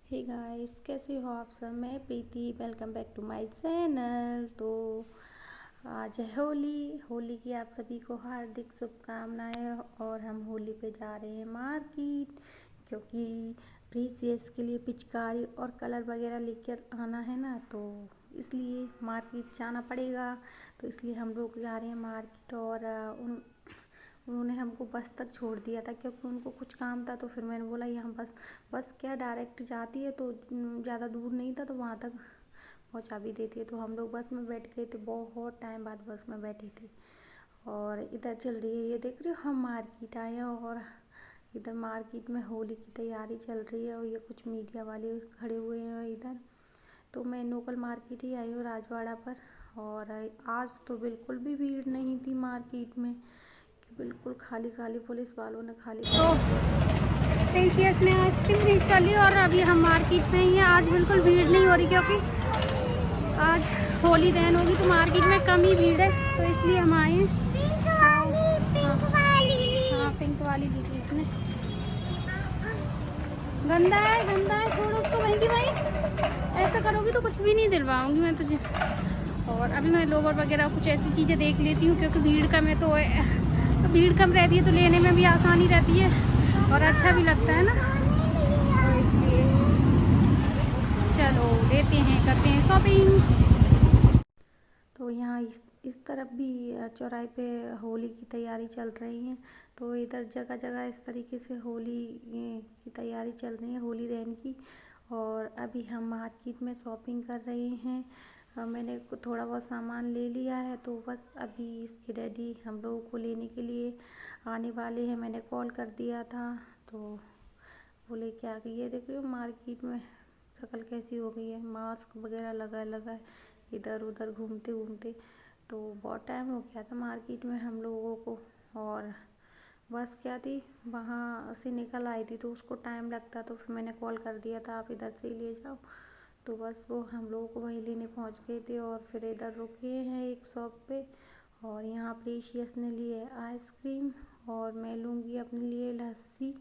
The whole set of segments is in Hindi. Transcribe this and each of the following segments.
हे गाइस, कैसे हो आप सब। मैं Preeti, welcome back to my channel. तो आज है होली। होली की आप सभी को हार्दिक शुभकामनाएं। और हम होली पे जा रहे हैं मार्केट, क्योंकि प्रीसियस के लिए पिचकारी और कलर वगैरह लेकर आना है ना, तो इसलिए मार्केट जाना पड़ेगा। तो इसलिए हम लोग जा रहे हैं मार्केट। और उन्होंने हमको बस तक छोड़ दिया था, क्योंकि उनको कुछ काम था। तो फिर मैंने बोला यहाँ बस क्या डायरेक्ट जाती है, तो ज़्यादा दूर नहीं था, तो वहाँ तक पहुँचा भी देती है। तो हम लोग बस में बैठ गए थे, बहुत टाइम बाद बस में बैठे थे। और इधर चल रही है, ये देख रहे हो, हम मार्केट आए हैं। और इधर मार्केट में होली की तैयारी चल रही है, और ये कुछ मीडिया वाले खड़े हुए हैं इधर। तो मैं लोकल मार्केट ही आई हूँ, राजवाड़ा पर। और आज तो बिल्कुल भी भीड़ नहीं थी मार्केट में, बिल्कुल खाली खाली। पुलिस वालों ने खाली तो प्रीसियस ने आइसक्रीम खरीद कर ली और अभी हम मार्केट में ही हैं। आज बिल्कुल भीड़ नहीं हो रही, क्योंकि आज होली दहन होगी तो मार्केट में कम ही भीड़ है, तो इसलिए हम आए हैं। हाँ, पिंक वाली ली थी इसने। गंदा है, छोड़ो उसको। बहन भाई, ऐसा करोगी तो कुछ भी नहीं दिलवाऊंगी मैं तुझे। और अभी मैं लोवर वगैरह कुछ ऐसी चीज़ें देख लेती हूँ, क्योंकि भीड़ कम है, तो भीड़ कम रहती है, तो लेने में भी आसानी रहती है और अच्छा भी लगता है ना। तो इसलिए चलो लेते हैं, करते हैं शॉपिंग। तो यहाँ इस तरफ भी चौराहे पे होली की तैयारी चल रही है। तो इधर जगह जगह इस तरीके से होली की तैयारी चल रही है, होली दहन की। और अभी हम मार्केट में शॉपिंग कर रहे हैं। मैंने थोड़ा बहुत सामान ले लिया है, तो बस अभी इसके डैडी हम लोगों को लेने के लिए आने वाले हैं। मैंने कॉल कर दिया था, तो बोले क्या कि ये देख रहे हो मार्केट में शक्ल कैसी हो गई है, मास्क वगैरह लगा लगा है, इधर उधर घूमते घूमते। तो बहुत टाइम हो गया था मार्केट में हम लोगों को। और बस क्या थी, वहाँ से निकल आई थी, तो उसको टाइम लगता, तो फिर मैंने कॉल कर दिया था आप इधर से ही ले जाओ। तो बस वो हम लोगों को वहीं लेने पहुँच गए थे। और फिर इधर रुके हैं एक शॉप पे। और यहाँ प्रीशियस ने ली है आइसक्रीम, और मैं लूँगी अपने लिए लस्सी,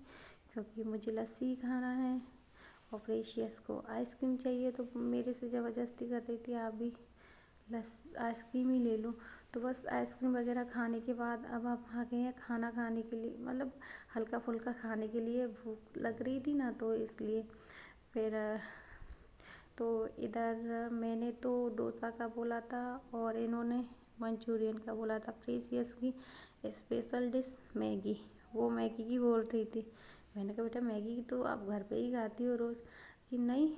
क्योंकि मुझे लस्सी ही खाना है। और प्रेशियस को आइसक्रीम चाहिए, तो मेरे से ज़बरदस्ती कर रही थी आप भी आइसक्रीम ही ले लो। तो बस आइसक्रीम वगैरह खाने के बाद अब आप आ गए हैं खाना खाने के लिए, मतलब हल्का फुल्का खाने के लिए। भूख लग रही थी ना, तो इसलिए फिर तो इधर मैंने तो डोसा का बोला था, और इन्होंने मंचूरियन का बोला था। प्रीसियस की स्पेशल डिश मैगी, वो मैगी की बोल रही थी। मैंने कहा बेटा मैगी तो आप घर पे ही खाती हो रोज़। कि नहीं,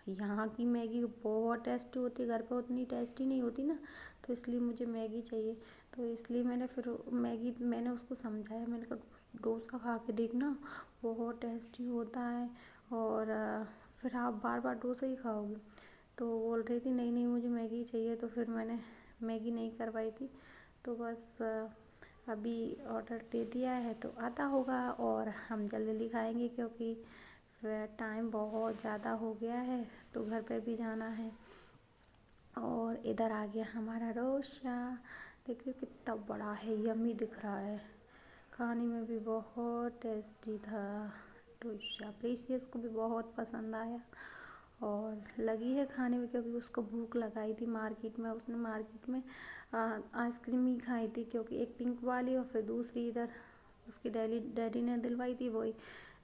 यहाँ की मैगी बहुत टेस्टी होती है, घर पे उतनी टेस्टी नहीं होती ना, तो इसलिए मुझे मैगी चाहिए। तो इसलिए मैंने फिर मैगी, मैंने उसको समझाया, मैंने कहा डोसा खा के देखना, बहुत टेस्टी होता है। और फिर आप बार बार डोसा ही खाओगे। तो बोल रही थी नहीं नहीं मुझे मैगी चाहिए, तो फिर मैंने मैगी नहीं करवाई थी। तो बस अभी ऑर्डर दे दिया है, तो आता होगा और हम जल्दी जल्दी खाएंगे, क्योंकि फिर टाइम बहुत ज़्यादा हो गया है, तो घर पे भी जाना है। और इधर आ गया हमारा डोसा, देखिए कितना बड़ा है, यम्मी दिख रहा है, खाने में भी बहुत टेस्टी था डोसा। प्रीसियस को भी बहुत पसंद आया और लगी है खाने में, क्योंकि उसको भूख लगाई थी मार्केट में। उसने मार्केट में आइसक्रीम ही खाई थी, क्योंकि एक पिंक वाली और फिर दूसरी इधर उसकी डैडी ने दिलवाई थी वही।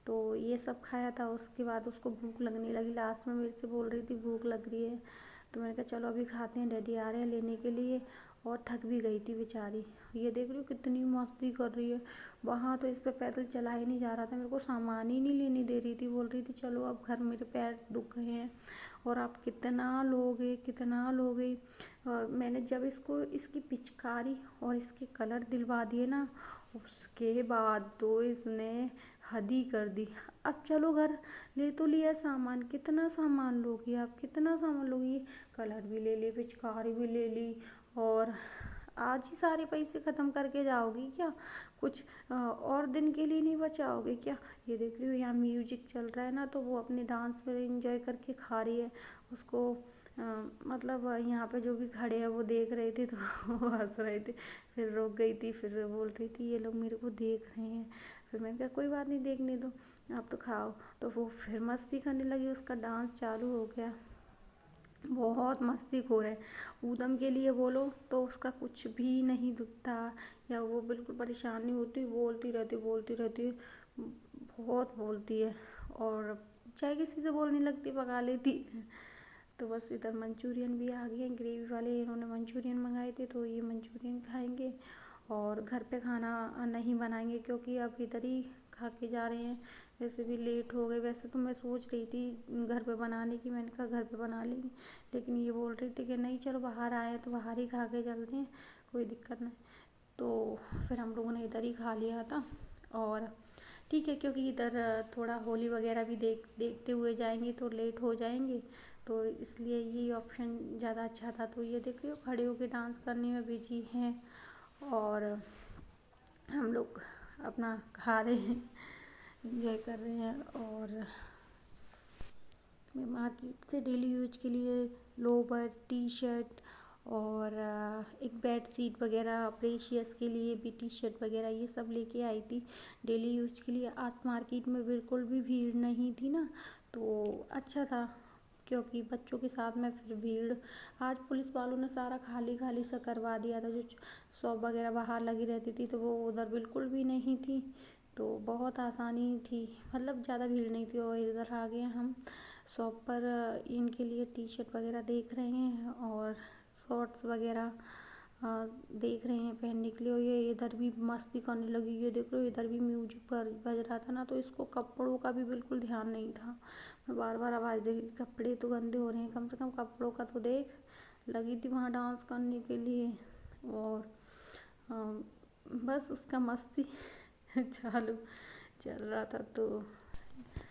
तो ये सब खाया था, उसके बाद उसको भूख लगने लगी। लास्ट में मेरे से बोल रही थी भूख लग रही है, तो मैंने कहा चलो अभी खाते हैं, डैडी आ रहे हैं लेने के लिए। और थक भी गई थी बेचारी। ये देख रही हो कितनी मस्ती कर रही है, वहाँ तो इस पे पैदल चला ही नहीं जा रहा था, मेरे को सामान ही नहीं लेने दे रही थी। बोल रही थी चलो अब घर, मेरे पैर दुख गए हैं और आप कितना लोगे कितना लोगे। मैंने जब इसको इसकी पिचकारी और इसके कलर दिलवा दिए ना, उसके बाद तो इसने हद ही कर दी। अब चलो घर, ले तो लिया सामान, कितना सामान लोगी आप, कितना सामान लोगी। कलर भी ले ली, पिचकारी भी ले ली, और आज ही सारे पैसे ख़त्म करके जाओगी क्या? कुछ और दिन के लिए नहीं बचाओगे क्या? ये देख रही हो यहाँ म्यूजिक चल रहा है ना, तो वो अपने डांस में एंजॉय करके खा रही है उसको। मतलब यहाँ पे जो भी खड़े हैं वो देख रहे थे, तो वो हंस रहे थे। फिर रुक गई थी, फिर बोल रही थी ये लोग मेरे को देख रहे हैं। फिर मैंने कहा कोई बात नहीं, देखने दो, आप तो खाओ। तो वो फिर मस्ती करने लगी, उसका डांस चालू हो गया। बहुत मस्तीखोर है। ऊधम के लिए बोलो तो उसका कुछ भी नहीं दिखता, या वो बिल्कुल परेशान नहीं होती, बोलती रहती है, बहुत बोलती है। और चाहे किसी से बोलने लगती पका लेती है। तो बस इधर मंचूरियन भी आ गए, ग्रेवी वाले इन्होंने मंचूरियन मंगाए थे, तो ये मंचूरियन खाएंगे। और घर पे खाना नहीं बनाएंगे क्योंकि अब इधर ही खा के जा रहे हैं, वैसे भी लेट हो गए। वैसे तो मैं सोच रही थी घर पे बनाने की, मैंने कहा घर पे बना लेंगे, लेकिन ये बोल रही थी कि नहीं चलो बाहर आए हैं तो बाहर ही खा के चलते हैं, कोई दिक्कत नहीं। तो फिर हम लोगों ने इधर ही खा लिया था। और ठीक है, क्योंकि इधर थोड़ा होली वगैरह भी देखते हुए जाएंगे तो लेट हो जाएंगे, तो इसलिए ये ऑप्शन ज़्यादा अच्छा था। तो ये देख रहे हो खड़े होके डांस करने में बिजी हैं, और हम लोग अपना खा रहे हैं, एंजॉय कर रहे हैं। और मैं मार्केट से डेली यूज के लिए लोवर, टी शर्ट और एक बेड शीट वगैरह, प्रेशियस के लिए भी टी शर्ट वगैरह ये सब लेके आई थी डेली यूज के लिए। आज मार्केट में बिल्कुल भी भीड़ नहीं थी ना, तो अच्छा था, क्योंकि बच्चों के साथ में फिर भीड़। आज पुलिस वालों ने सारा खाली खाली सा करवा दिया था, जो शॉप वगैरह बाहर लगी रहती थी तो वो उधर बिल्कुल भी नहीं थी, तो बहुत आसानी थी, मतलब ज़्यादा भीड़ नहीं थी। और इधर आ गए हम शॉप पर, इनके लिए टी शर्ट वगैरह देख रहे हैं और शॉर्ट्स वगैरह देख रहे हैं पहनने के लिए। और ये इधर भी मस्ती करने लगी, ये देख रहे हो इधर भी म्यूजिक पर बज रहा था ना, तो इसको कपड़ों का भी बिल्कुल ध्यान नहीं था। मैं बार बार आवाज़ दे रही थी कपड़े तो गंदे हो रहे हैं, कम से कम कपड़ों का तो देख। लगी थी वहाँ डांस करने के लिए, और बस उसका मस्ती चालू चल रहा था। तो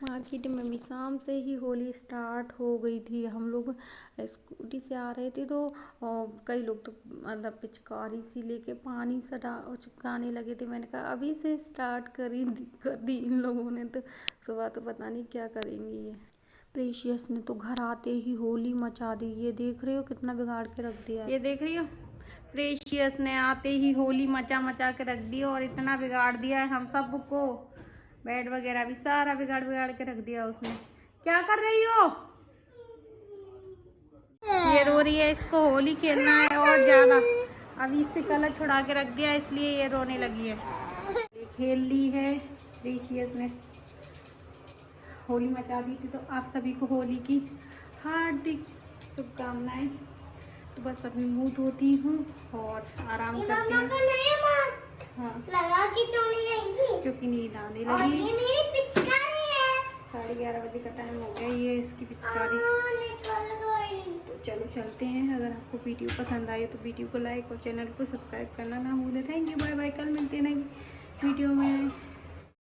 मार्केट में भी शाम से ही होली स्टार्ट हो गई थी। हम लोग स्कूटी से आ रहे थे तो कई लोग तो मतलब पिचकारी सी लेके पानी से चिपकाने लगे थे। मैंने कहा अभी से स्टार्ट कर दी इन लोगों ने, तो सुबह तो पता नहीं क्या करेंगी ये। प्रेशियस ने तो घर आते ही होली मचा दी, ये देख रहे हो कितना बिगाड़ के रख दिया। ये देख रही हो प्रेशियस ने आते ही होली मचा के रख दी, और इतना बिगाड़ दिया है हम सब को, बेड वगैरह भी सारा बिगाड़ के रख दिया उसने। क्या कर रही हो? ये रो रही है, इसको होली खेलना है और ज्यादा, अभी इससे कलर छुड़ा के रख दिया इसलिए ये रोने लगी है। खेल ली है प्रेशियस ने, होली मचा दी थी। तो आप सभी को होली की हार्दिक शुभकामनाएं। तो बस अभी मूड होती हूँ और आराम करते हैं। हाँ, लगा के सोने लगी क्योंकि नींद आने लगी। ये मेरी पिचकारी है। 11:30 बजे का टाइम हो गया, ये इसकी पिचकारी। तो चलो चलते हैं। अगर आपको वीडियो पसंद आए तो वीडियो को लाइक और चैनल को सब्सक्राइब करना ना भूलें। Thank you, bye bye. कल मिलते हैं नई वीडियो में।